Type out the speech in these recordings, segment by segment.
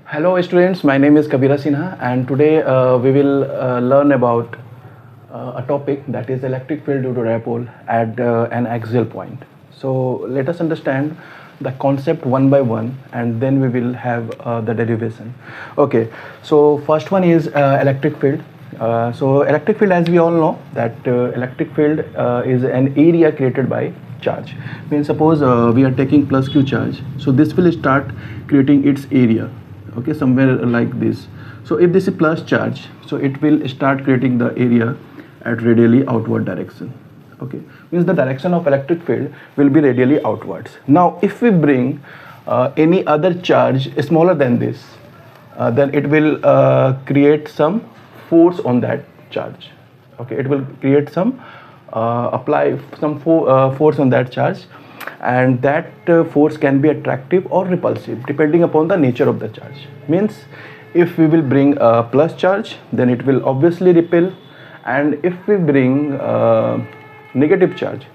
Hello students, my name is Kabira Sinha and today we will learn about a topic that is electric field due to dipole at an axial point. So let us understand the concept one by one and then we will have the derivation. Okay, so first one is electric field. So electric field, as we all know that electric field is an area created by charge. Means suppose we are taking plus q charge, so this will start creating its area, okay, somewhere like this. So if this is plus charge, so it will start creating the area at radially outward direction. Okay, means the direction of electric field will be radially outwards. Now if we bring any other charge smaller than this, then it will create some force on that charge. Okay, it will create some apply some force on that charge, and that force can be attractive or repulsive depending upon the nature of the charge. Means if we will bring a plus charge, then it will obviously repel, and if we bring negative charge,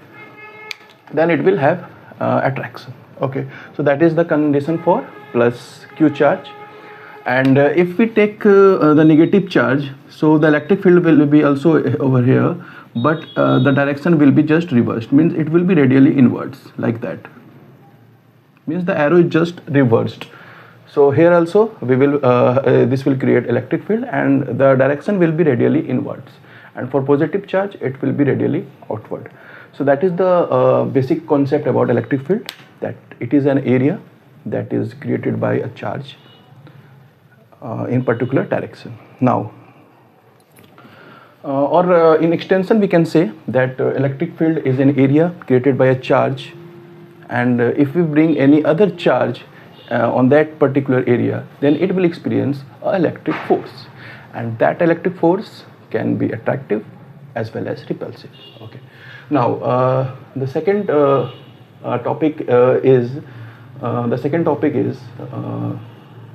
then it will have attraction. Okay, so that is the condition for plus q charge. And if we take the negative charge, so the electric field will be also over here, but the direction will be just reversed. Means it will be radially inwards like that. Means the arrow is just reversed. So here also we will this will create electric field and the direction will be radially inwards, and for positive charge it will be radially outward. So that is the basic concept about electric field, that it is an area that is created by a charge in particular direction. Now in extension we can say that electric field is an area created by a charge, and if we bring any other charge on that particular area, then it will experience an electric force, and that electric force can be attractive as well as repulsive. Okay, now the second topic is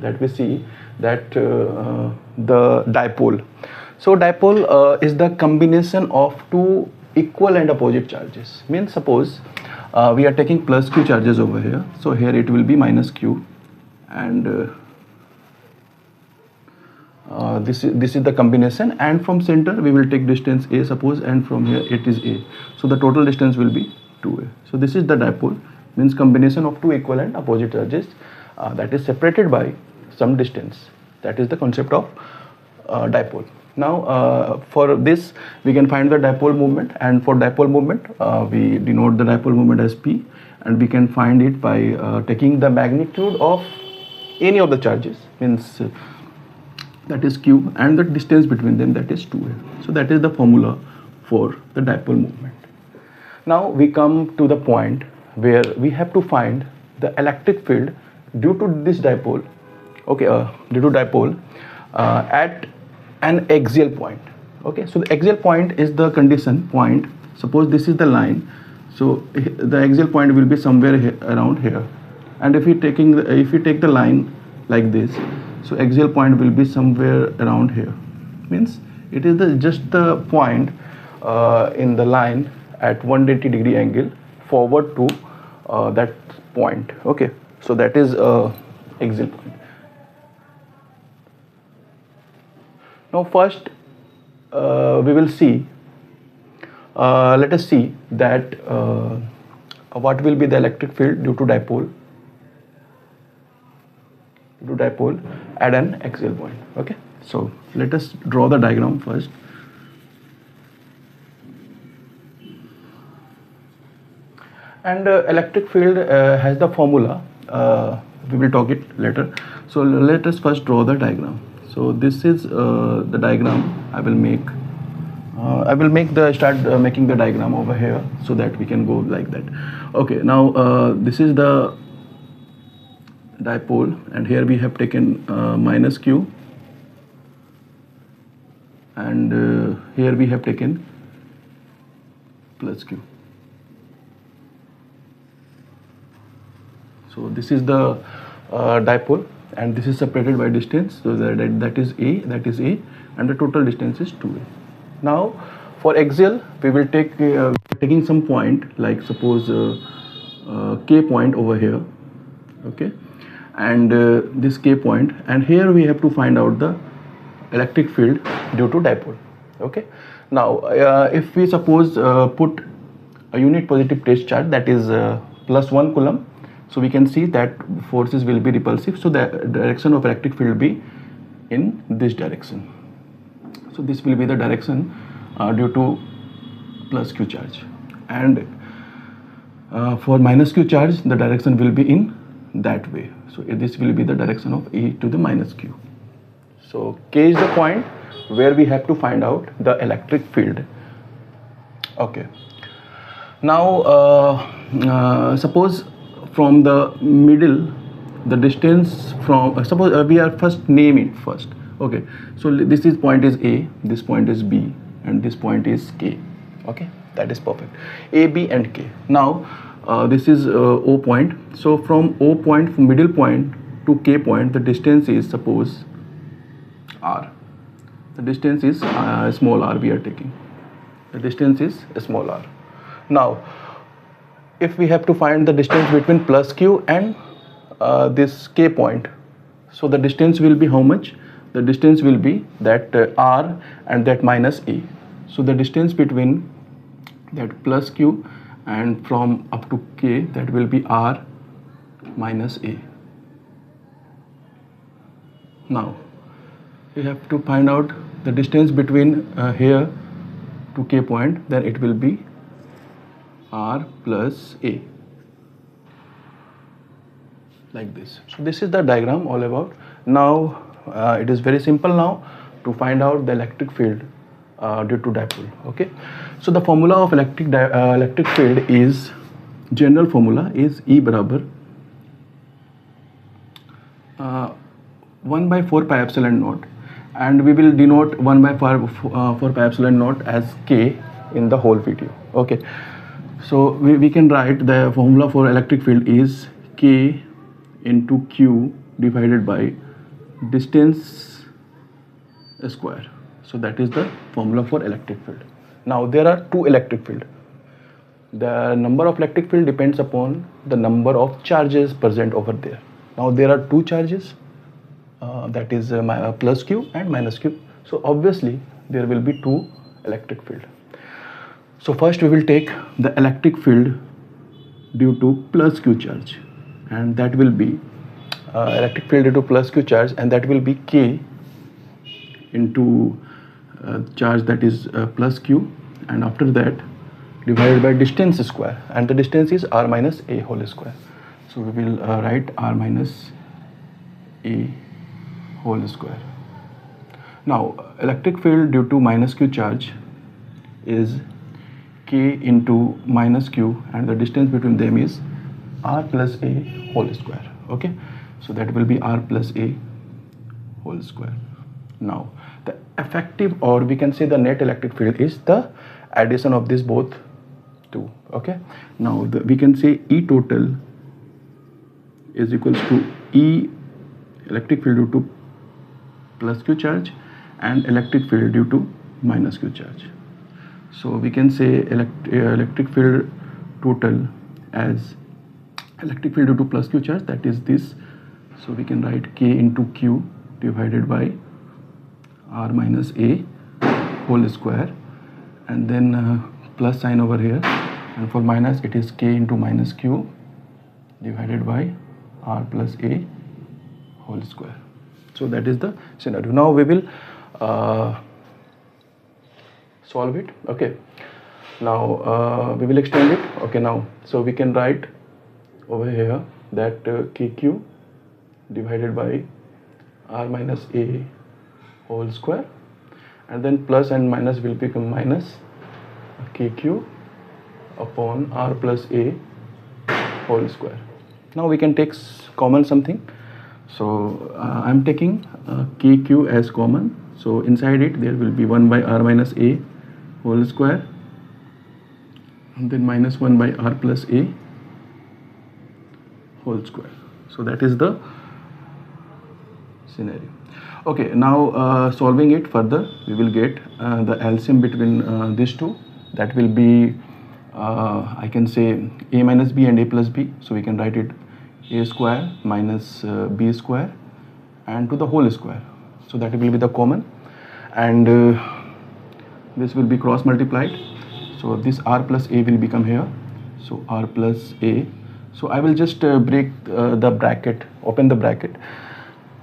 that we see that the dipole. So dipole is the combination of two equal and opposite charges. Means suppose we are taking plus q charges over here, so here it will be minus q, and this is the combination, and from center we will take distance a, suppose, and from here it is a, so the total distance will be 2a. So this is the dipole, means combination of two equal and opposite charges that is separated by some distance. That is the concept of dipole. Now for this we can find the dipole moment, and for dipole moment we denote the dipole moment as p, and we can find it by taking the magnitude of any of the charges, means that is q, and the distance between them, that is 2a. So that is the formula for the dipole moment. Now we come to the point where we have to find the electric field due to this dipole, okay, due to dipole at an axial point. Okay, so the axial point is the condition point. Suppose this is the line, so the axial point will be somewhere around here, and if we take the line like this, so axial point will be somewhere around here. Means it is just the point in the line at 180-degree angle forward to that point. Okay, so that is axial point. Now first we will see, let us see that what will be the electric field due to dipole at an axial point. Okay, so let us draw the diagram first. And electric field has the formula, we will talk it later. So let us first draw the diagram. So this is the diagram I will make. Start making the diagram over here so that we can go like that. Okay, now this is the dipole, and here we have taken minus q, and here we have taken plus q. So this is the dipole, and this is separated by distance, so that is a, and the total distance is 2a. Now for axial we will take taking some point, like suppose k point over here. Okay, and this K point, and here we have to find out the electric field due to dipole. Okay, now if we suppose put a unit positive test charge, that is +1 coulomb, so we can see that forces will be repulsive, so the direction of electric field will be in this direction. So this will be the direction due to plus q charge, and for minus q charge the direction will be in that way. So this will be the direction of e to the minus q. So K is the point where we have to find out the electric field. Okay, now suppose from the middle the distance from suppose we are first name it first. Okay, so this is point is A, this point is B, and this point is K. Okay, that is perfect. A, B and K. Now this is O point. So from O point, from middle point to K point, the distance is suppose R. The distance is small r we are taking. The distance is small r. Now if we have to find the distance between plus q and this K point, so the distance will be how much? The distance will be that r and that minus a. So the distance between that plus q and from up to K, that will be r minus a. Now we have to find out the distance between here to K point, then it will be r plus a, like this. So this is the diagram all about. Now it is very simple now to find out the electric field due to dipole. Okay, so the formula of electric field is, general formula is E barabar 1 by 4 pi epsilon naught, and we will denote 1 by 4 pi epsilon naught as K in the whole video. Okay, so we can write the formula for electric field is K into Q divided by distance square. So that is the formula for electric field. Now there are two electric field. The number of electric field depends upon the number of charges present over there. Now there are two charges, that is plus q and minus q. So obviously there will be two electric field. So first we will take the electric field due to plus q charge, and that will be electric field due to plus q charge, and that will be K into charge that is plus q, and after that divided by distance square, and the distance is r minus a whole square. So we will write r minus a whole square. Now electric field due to minus q charge is K into minus q, and the distance between them is r plus a whole square. Okay, so that will be r plus a whole square. Now the effective, or we can say the net electric field, is the addition of this both two. Okay, now we can say E total is equals to E electric field due to plus q charge and electric field due to minus q charge. So we can say electric field total as electric field due to plus q charge, that is this. So we can write K into Q divided by r minus a whole square, and then plus sign over here, and for minus it is K into minus q divided by r plus a whole square. So that is the scenario. Now we will solve it. Okay, now we will extend it. Okay, now so we can write over here that kq divided by r minus a whole square, and then plus and minus will become minus kq upon r plus a whole square. Now we can take common something. So I am taking kq as common. So inside it there will be 1 by r minus a whole square, and then minus 1 by r plus a whole square. So that is the scenario. Okay, now solving it further, we will get the LCM between these two. That will be I can say a minus b and a plus b. So we can write it a square minus b square and to the whole square. So that will be the common, and this will be cross multiplied. So this r plus a will become here. So r plus a. So I will just break the bracket, open the bracket.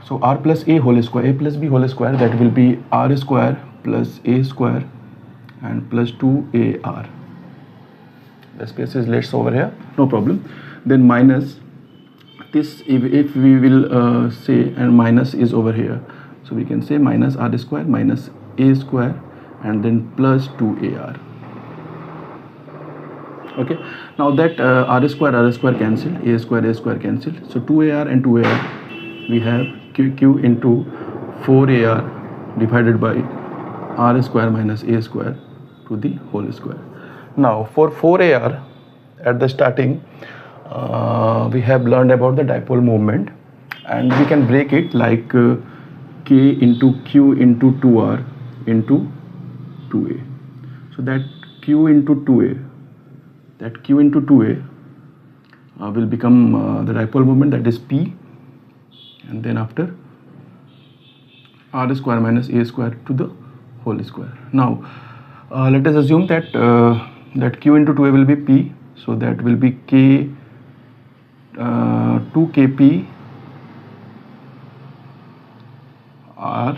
So r plus a whole square, a plus b whole square, that will be r square plus a square and plus 2ar. The space is less over here, no problem. Then minus this, if we will say, and minus is over here. So we can say minus r square minus a square and then plus 2ar. Okay, now that r square cancelled, a square cancelled. So 2ar and 2ar, we have q into 4ar divided by r square minus a square to the whole square. Now for 4ar, at the starting, we have learned about the dipole moment, and we can break it like k into q into 2r into 2a. So that q into 2a, will become the dipole moment, that is p, and then after r square minus a square to the whole square. Now let us assume that that q into 2a will be p, so that will be k 2kp r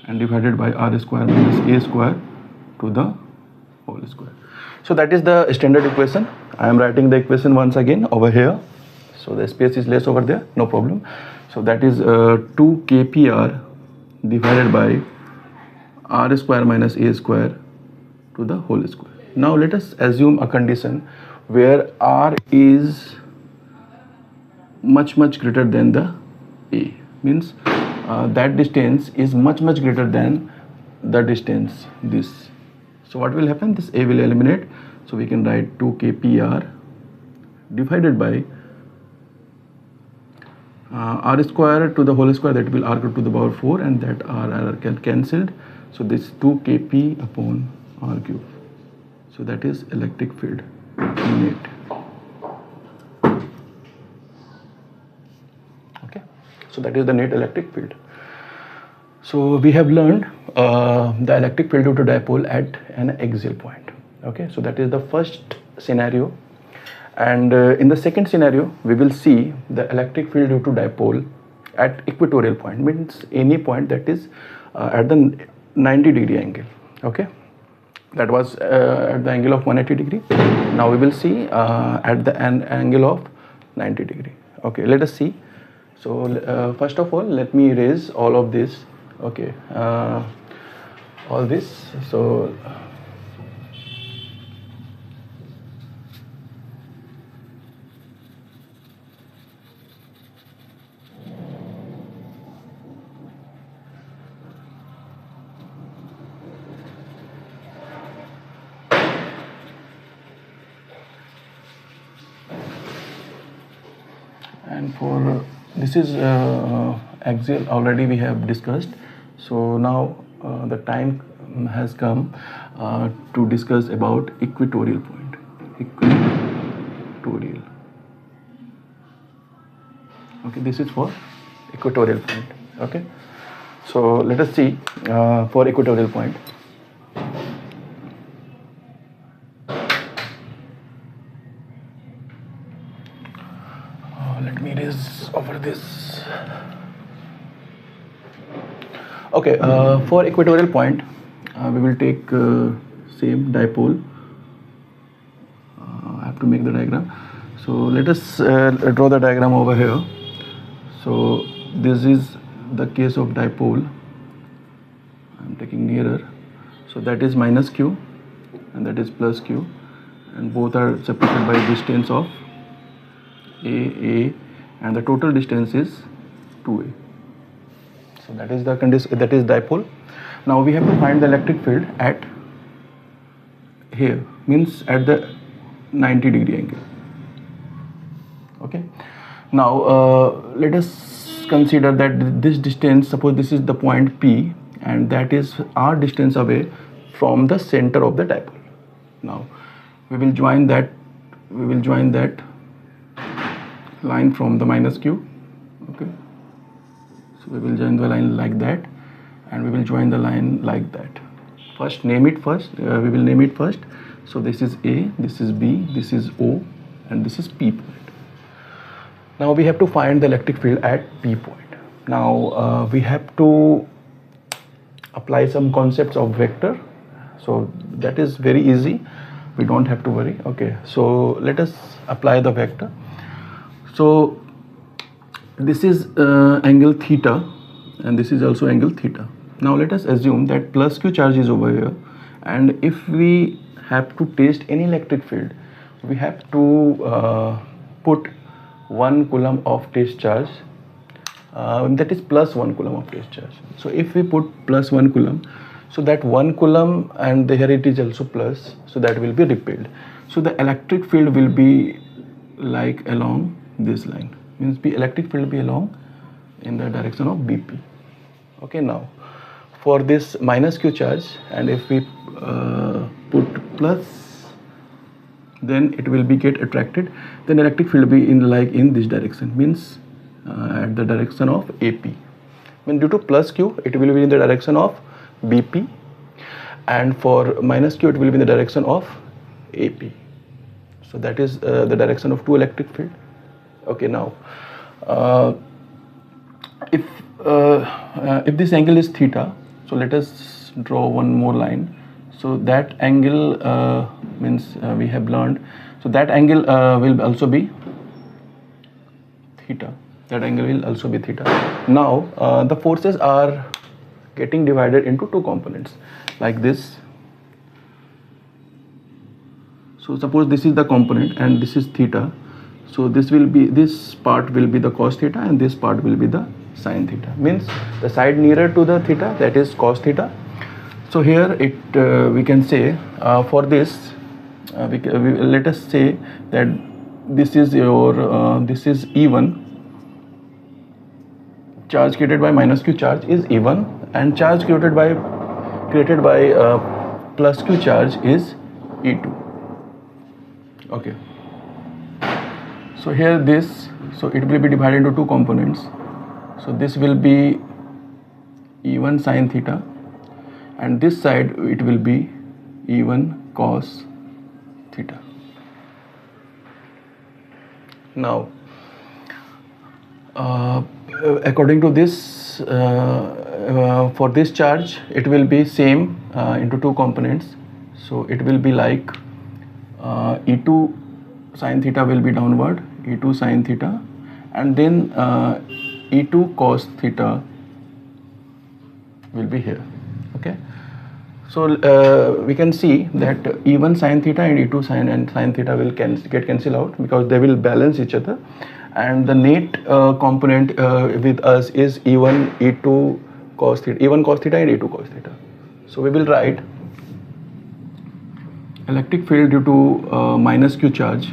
and divided by r square minus a square to the whole square. So that is the standard equation. I am writing the equation once again over here. So the space is less over there, no problem. So that is 2kpr divided by r square minus a square to the whole square. Now let us assume a condition where r is much greater than the a, means that distance is much greater than the distance this. So what will happen? This a will eliminate. So we can write 2kpr divided by r square to the whole square, that will r to the power 4, and that r cancelled. So this 2kp upon r cube. So that is electric field net. Okay, so that is the net electric field. So we have learned the electric field due to dipole at an axial point. Okay, so that is the first scenario, and in the second scenario we will see the electric field due to dipole at equatorial point, means any point that is at the 90-degree angle. Okay, that was at the angle of 180 degree. Now we will see at the angle of 90 degree. Okay, let us see. So first of all, let me erase all of this. Okay, all this. So and for this is axial, already we have discussed. So now the time has come to discuss about equatorial point. Equatorial. Okay, this is for equatorial point. Okay, so let us see for equatorial point. Let me erase over this. Okay, for equatorial point, we will take same dipole. I have to make the diagram. So let us draw the diagram over here. So this is the case of dipole. I am taking nearer. So that is minus q, and that is plus q, and both are separated by distance of a, and the total distance is 2a. So that is the condition, that is dipole. Now we have to find the electric field at here, means at the 90-degree angle. Okay, now let us consider that this distance, suppose this is the point P, and that is r distance away from the center of the dipole. Now we will join that line from the minus q. Okay, so we will join the line like that, and we will join the line like that. First name it first, we will name it first. So this is A, this is B, this is O, and this is P point. Now we have to find the electric field at P point. Now we have to apply some concepts of vector, so that is very easy, we don't have to worry. Okay, so let us apply the vector. So this is angle theta, and this is also angle theta. Now let us assume that plus q charge is over here, and if we have to test any electric field, we have to put 1 coulomb of test charge, that is plus 1 coulomb of test charge. So if we put plus 1 coulomb, so that 1 coulomb, and here it is also plus, so that will be repelled. So the electric field will be like along this line, means the electric field will be along in the direction of BP. Okay, now for this minus q charge, and if we put plus, then it will be get attracted, then electric field will be in this direction, means at the direction of AP. When due to plus q, it will be in the direction of BP, and for minus q, it will be in the direction of AP. So that is the direction of two electric field. Okay, now if this angle is theta, so let us draw one more line. So that angle means we have learned, so that angle will also be theta. That angle will also be theta. Now the forces are getting divided into two components like this. So suppose this is the component and this is theta. So this part will be the cos theta, and this part will be the sin theta. Means the side nearer to the theta, that is cos theta. So here we can say for this let us say that this is your this is E1. Charge created by minus q charge is E1, and charge created by plus q charge is E2. Okay. So here this, so it will be divided into two components. So this will be E1 sin theta, and this side it will be E1 cos theta. Now according to this, for this charge it will be same into two components. So it will be like E2 sin theta will be downward, E2 sin theta, and then E2 cos theta will be here. Okay, so we can see that E1 sin theta and E2 sin theta will get cancelled out because they will balance each other, and the net component with us is E1 E2 cos theta, E1 cos theta and E2 cos theta. So we will write electric field due to minus q charge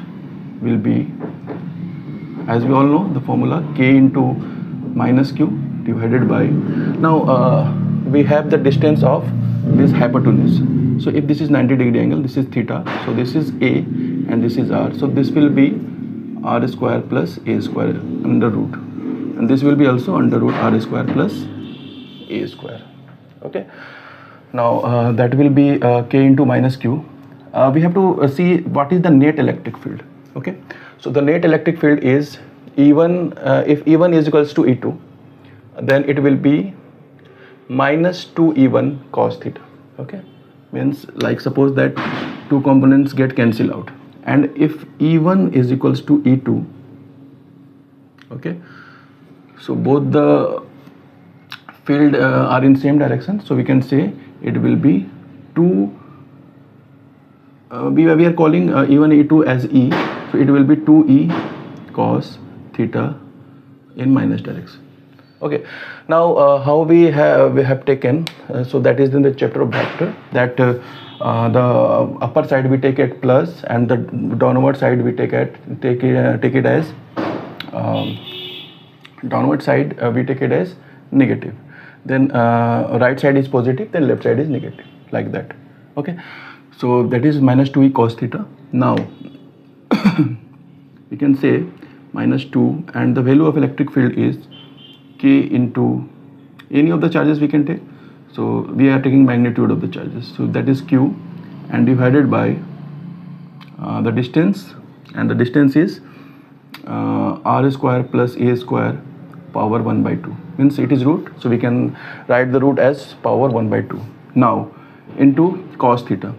will be, as we all know, the formula K into minus q divided by, now we have the distance of this hypotenuse. So if this is 90-degree angle, this is theta, so this is A and this is R, so this will be R square plus A square under root, and this will be also under root R square plus A square. Okay, now that will be K into minus q. We have to see what is the net electric field. Okay, so the net electric field is E1, if E1 is equals to E2, then it will be minus 2 E1 cos theta. Okay, means like suppose that two components get cancelled out, and if E1 is equals to E2, okay, so both the field are in same direction, so we can say it will be 2, we are calling E1 E2 as E, so it will be 2E cos theta in minus direction. Okay, now how we have taken, so that is in the chapter of vector, that the upper side we take it plus, and the downward side we take it as downward side we take it as negative, then right side is positive, then left side is negative, like that. Okay, so that is minus 2e cos theta. Now we can say minus 2, and the value of electric field is K into any of the charges we can take. So we are taking magnitude of the charges, so that is Q, and divided by the distance, and the distance is r square plus a square power 1 by 2, means it is root, so we can write the root as power 1 by 2. Now into cos theta.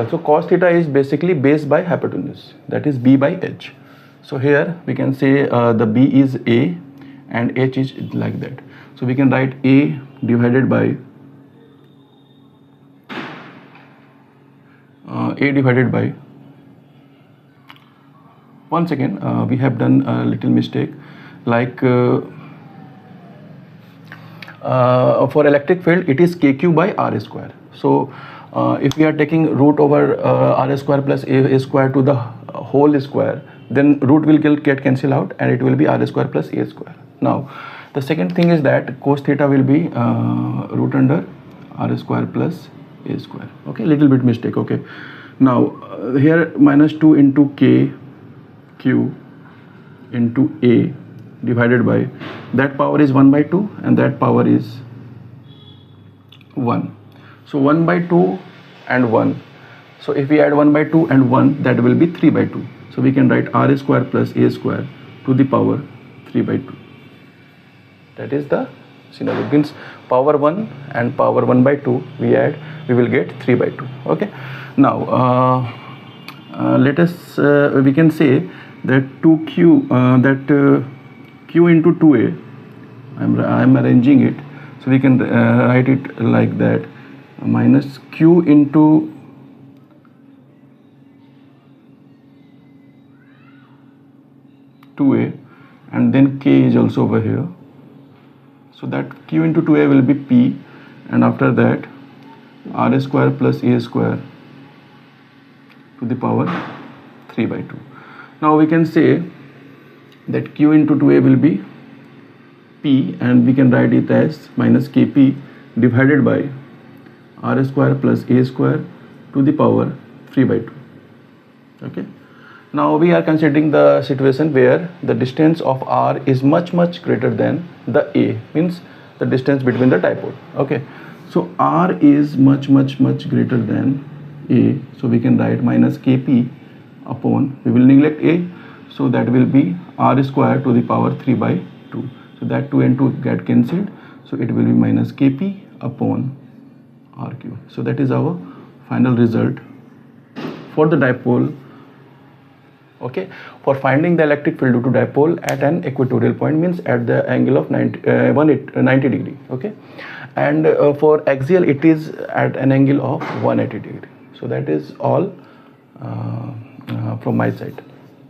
So cos theta is basically base by hypotenuse, that is b by h. So here we can say the b is a and h is like that. So we can write a divided by one second, we have done a little mistake, like for electric field it is kq by r square. So if we are taking root over r square plus a square to the whole square, then root will get cancelled out and it will be r square plus a square. Now the second thing is that cos theta will be root under r square plus a square. Okay, little bit mistake. Okay, now here minus 2 into k q into a divided by, that power is 1 by 2 and that power is 1. So 1 by 2 and 1. So if we add 1 by 2 and 1, that will be 3 by 2. So we can write r square plus a square to the power 3 by 2. That is the scenario. Means power 1 and power 1 by 2 we add, we will get 3 by 2. Okay. Now let us we can say that 2q q into 2a, I am arranging it, so we can write it like that, minus q into a, and then k is also over here, so that q into 2a will be p, and after that r square plus a square to the power 3 by 2. Now we can say that q into 2a will be p, and we can write it as minus kp divided by r square plus a square to the power 3 by 2. Okay. Now we are considering the situation where the distance of r is much greater than the a, means the distance between the dipole. Okay, so r is much greater than a, so we can write minus kp upon, we will neglect a, so that will be r square to the power 3 by 2. So that 2 and 2 get cancelled, so it will be minus kp upon rq. So that is our final result for the dipole. Okay, for finding the electric field due to dipole at an equatorial point, means at the angle of 90 degree. Okay, and for axial it is at an angle of 180 degree. So that is all from my side.